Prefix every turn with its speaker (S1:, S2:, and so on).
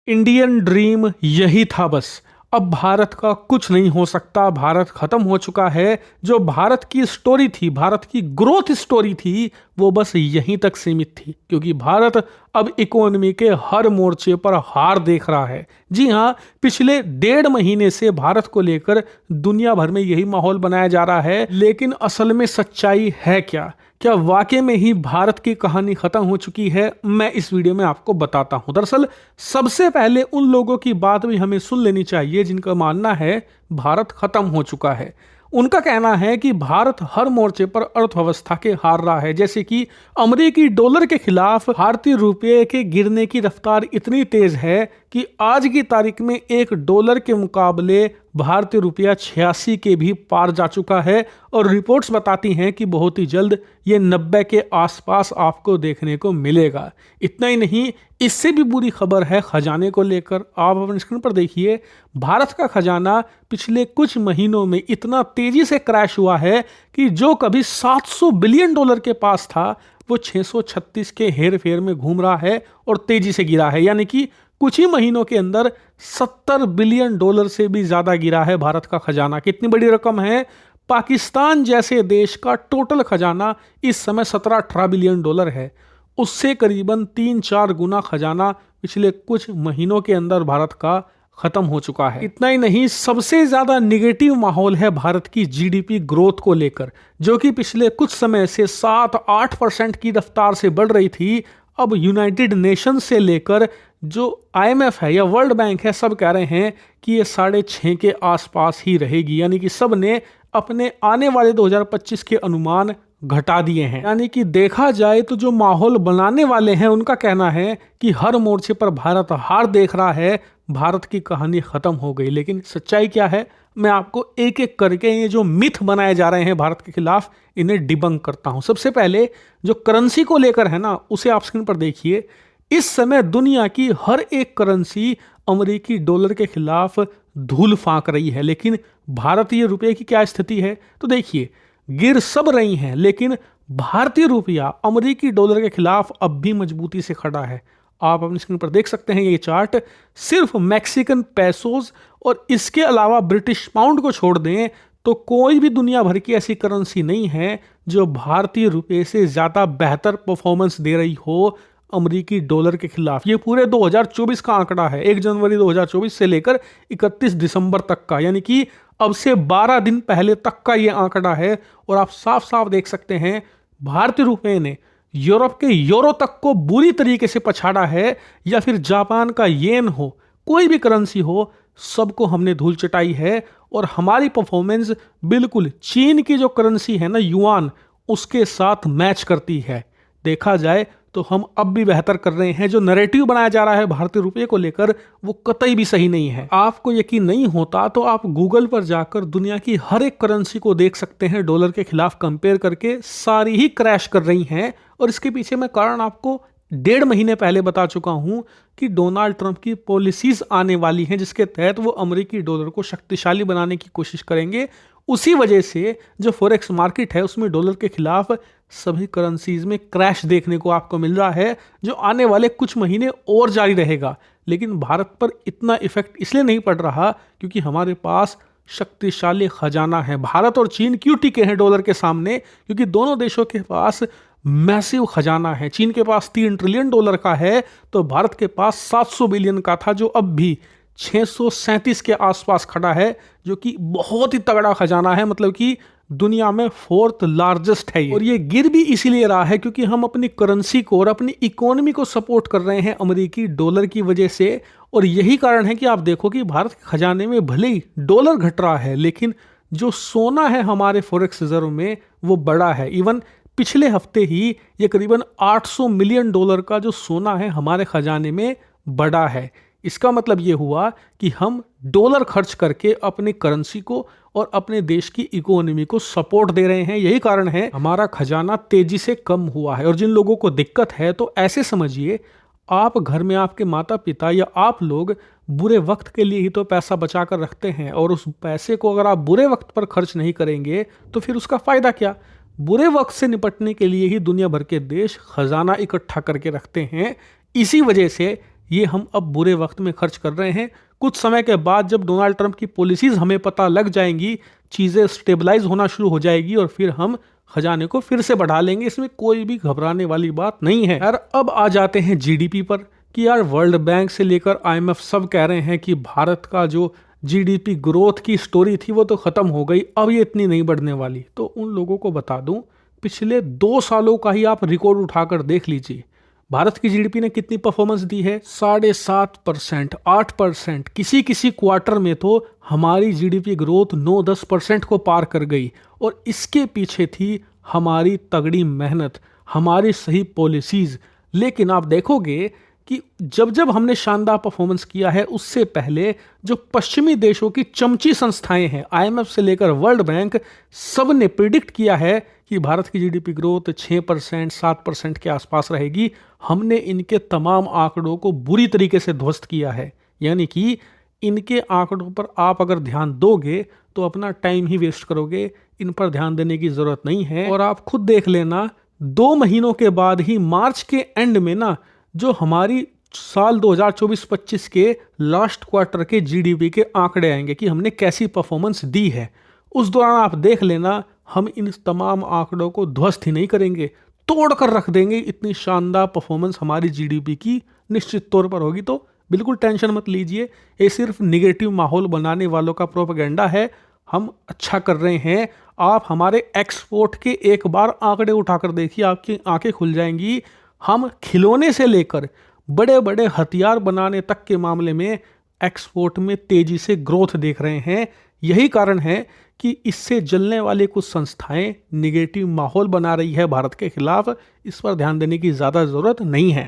S1: Indian dream यही था बस। अब भारत का कुछ नहीं हो सकता, भारत खत्म हो चुका है। जो भारत की स्टोरी थी, भारत की ग्रोथ स्टोरी थी, वो बस यहीं तक सीमित थी, क्योंकि भारत अब इकोनॉमी के हर मोर्चे पर हार देख रहा है। जी हाँ, पिछले 1.5 महीने से भारत को लेकर दुनिया भर में यही माहौल बनाया जा रहा है। लेकिन असल में सच्चाई है क्या? क्या वाकई में ही भारत की कहानी खत्म हो चुकी है? मैं इस वीडियो में आपको बताता हूं। दरअसल सबसे पहले उन लोगों की बात भी हमें सुन लेनी चाहिए जिनका मानना है भारत खत्म हो चुका है। उनका कहना है कि भारत हर मोर्चे पर अर्थव्यवस्था के हार रहा है। जैसे कि अमेरिकी डॉलर के खिलाफ भारतीय रुपये के गिरने की रफ्तार इतनी तेज है कि आज की तारीख में $1 के मुकाबले भारतीय रुपया 86 के भी पार जा चुका है। और रिपोर्ट्स बताती हैं कि बहुत ही जल्द ये 90 के आसपास आपको देखने को मिलेगा। इतना ही नहीं, इससे भी बुरी खबर है खजाने को लेकर। आप अपनी स्क्रीन पर देखिए, भारत का खजाना पिछले कुछ महीनों में इतना तेजी से क्रैश हुआ है कि जो कभी $700 बिलियन के पास था, वो 636 के हेर फेर में घूम रहा है और तेजी से गिरा है। यानी कि कुछ ही महीनों के अंदर $70 बिलियन से भी ज्यादा गिरा है भारत का खजाना। कितनी बड़ी रकम है? पाकिस्तान जैसे देश का टोटल खजाना इस समय $17-18 बिलियन है। उससे करीबन 3-4 गुना खजाना पिछले कुछ महीनों के अंदर भारत का खत्म हो चुका है। इतना ही नहीं, सबसे ज्यादा निगेटिव माहौल है भारत की जीडीपी ग्रोथ को लेकर, जो कि पिछले कुछ समय से 7-8% की रफ्तार से बढ़ रही थी। अब यूनाइटेड नेशन से लेकर जो IMF है या वर्ल्ड बैंक है, सब कह रहे हैं कि ये 6.5 के आसपास ही रहेगी। यानी कि सब ने अपने आने वाले 2025 के अनुमान घटा दिए हैं। यानी कि देखा जाए तो जो माहौल बनाने वाले हैं उनका कहना है कि हर मोर्चे पर भारत हार देख रहा है, भारत की कहानी खत्म हो गई। लेकिन सच्चाई क्या है, मैं आपको एक एक करके ये जो मिथ बनाए जा रहे हैं भारत के खिलाफ, इन्हें डिबंक करता हूं। सबसे पहले जो करेंसी को लेकर है ना, उसे आप स्क्रीन पर देखिए। इस समय दुनिया की हर एक करेंसी अमेरिकी डॉलर के खिलाफ धूल फांक रही है। लेकिन भारतीय रुपये की क्या स्थिति है? तो देखिए, गिर सब रही हैं, लेकिन भारतीय रुपया अमेरिकी डॉलर के खिलाफ अब भी मजबूती से खड़ा है। आप अपनी स्क्रीन पर देख सकते हैं ये चार्ट। सिर्फ मैक्सिकन पैसोज और इसके अलावा ब्रिटिश पाउंड को छोड़ दें तो कोई भी दुनिया भर की ऐसी करेंसी नहीं है जो भारतीय रुपये से ज्यादा बेहतर परफॉर्मेंस दे रही हो अमेरिकी डॉलर के खिलाफ। ये पूरे 2024 का आंकड़ा है, 1 जनवरी 2024 से लेकर 31 दिसंबर तक का, यानी कि अब से 12 दिन पहले तक का ये आंकड़ा है। और आप साफ साफ देख सकते हैं भारतीय रुपये ने यूरोप के यूरो तक को बुरी तरीके से पछाड़ा है, या फिर जापान का येन हो, कोई भी करेंसी हो, सबको हमने धूल चटाई है। और हमारी परफॉर्मेंस बिल्कुल चीन की जो करेंसी है ना, युआन, उसके साथ मैच करती है। देखा जाए तो हम अब भी बेहतर कर रहे हैं। जो नैरेटिव बनाया जा रहा है भारतीय रुपये को लेकर, वो कतई भी सही नहीं है। आपको यकीन नहीं होता तो आप गूगल पर जाकर दुनिया की हर एक करेंसी को देख सकते हैं, डॉलर के खिलाफ कंपेयर करके सारी ही क्रैश कर रही हैं। और इसके पीछे मैं कारण आपको 1.5 महीने पहले बता चुका हूं कि डोनाल्ड ट्रंप की पॉलिसीज आने वाली हैं, जिसके तहत वो अमेरिकी डॉलर को शक्तिशाली बनाने की कोशिश करेंगे। उसी वजह से जो फॉरेक्स मार्केट है उसमें डॉलर के खिलाफ सभी करेंसीज में क्रैश देखने को आपको मिल रहा है, जो आने वाले कुछ महीने और जारी रहेगा। लेकिन भारत पर इतना इफेक्ट इसलिए नहीं पड़ रहा क्योंकि हमारे पास शक्तिशाली खजाना है। भारत और चीन क्यों टिके हैं डॉलर के सामने? क्योंकि दोनों देशों के पास मैसिव खजाना है। चीन के पास $3 ट्रिलियन का है, तो भारत के पास 700 बिलियन का था, जो अब भी 637 के आसपास खड़ा है, जो कि बहुत ही तगड़ा खजाना है। मतलब कि दुनिया में 4th लार्जेस्ट है ये। और ये गिर भी इसीलिए रहा है क्योंकि हम अपनी करेंसी को और अपनी इकोनॉमी को सपोर्ट कर रहे हैं अमेरिकी डॉलर की वजह से। और यही कारण है कि आप देखो कि भारत के खजाने में भले ही डॉलर घट रहा है, लेकिन जो सोना है हमारे फॉरेक्स रिजर्व में वो बड़ा है। इवन पिछले हफ्ते ही ये करीबन $800 मिलियन का जो सोना है हमारे खजाने में बड़ा है। इसका मतलब ये हुआ कि हम डॉलर खर्च करके अपनी करेंसी को और अपने देश की इकोनॉमी को सपोर्ट दे रहे हैं। यही कारण है हमारा खजाना तेजी से कम हुआ है। और जिन लोगों को दिक्कत है, तो ऐसे समझिए, आप घर में आपके माता पिता या आप लोग बुरे वक्त के लिए ही तो पैसा बचा कर रखते हैं, और उस पैसे को अगर आप बुरे वक्त पर खर्च नहीं करेंगे तो फिर उसका फायदा क्या? बुरे वक्त से निपटने के लिए ही दुनिया भर के देश खजाना इकट्ठा करके रखते हैं। इसी वजह से ये हम अब बुरे वक्त में खर्च कर रहे हैं। कुछ समय के बाद जब डोनाल्ड ट्रंप की पॉलिसीज हमें पता लग जाएंगी, चीज़ें स्टेबलाइज होना शुरू हो जाएगी और फिर हम खजाने को फिर से बढ़ा लेंगे। इसमें कोई भी घबराने वाली बात नहीं है यार। अब आ जाते हैं जीडीपी पर कि यार वर्ल्ड बैंक से लेकर आईएमएफ सब कह रहे हैं कि भारत का जो जीडीपी ग्रोथ की स्टोरी थी वो तो खत्म हो गई, अब ये इतनी नहीं बढ़ने वाली। तो उन लोगों को बता दूं, पिछले 2 सालों का ही आप रिकॉर्ड उठाकर देख लीजिए, भारत की जीडीपी ने कितनी परफॉर्मेंस दी है, 7.5%, 8%। किसी किसी क्वार्टर में तो हमारी जीडीपी ग्रोथ 9-10% को पार कर गई। और इसके पीछे थी हमारी तगड़ी मेहनत, हमारी सही पॉलिसीज। लेकिन आप देखोगे कि जब जब हमने शानदार परफॉर्मेंस किया है, उससे पहले जो पश्चिमी देशों की चमची संस्थाएं हैं, आईएमएफ से लेकर वर्ल्ड बैंक, सब ने प्रिडिक्ट किया है कि भारत की जीडीपी ग्रोथ 6%, 7% के आसपास रहेगी। हमने इनके तमाम आंकड़ों को बुरी तरीके से ध्वस्त किया है। यानी कि इनके आंकड़ों पर आप अगर ध्यान दोगे तो अपना टाइम ही वेस्ट करोगे, इन पर ध्यान देने की जरूरत नहीं है। और आप खुद देख लेना, 2 महीनों के बाद ही मार्च के एंड में ना, जो हमारी साल 2024-25 के लास्ट क्वार्टर के जीडीपी के आंकड़े आएंगे कि हमने कैसी परफॉर्मेंस दी है। उस दौरान आप देख लेना, हम इन तमाम आंकड़ों को ध्वस्त ही नहीं करेंगे, तोड़ कर रख देंगे। इतनी शानदार परफॉर्मेंस हमारी जीडीपी की निश्चित तौर पर होगी। तो बिल्कुल टेंशन मत लीजिए, ये सिर्फ निगेटिव माहौल बनाने वालों का प्रोपेगेंडा है। हम अच्छा कर रहे हैं। आप हमारे एक्सपोर्ट के एक बार आंकड़े उठाकर देखिए, आपकी आंखें खुल जाएंगी। हम खिलौने से लेकर बड़े बड़े हथियार बनाने तक के मामले में एक्सपोर्ट में तेजी से ग्रोथ देख रहे हैं। यही कारण है कि इससे जलने वाली कुछ संस्थाएं निगेटिव माहौल बना रही है भारत के खिलाफ। इस पर ध्यान देने की ज़्यादा ज़रूरत नहीं है।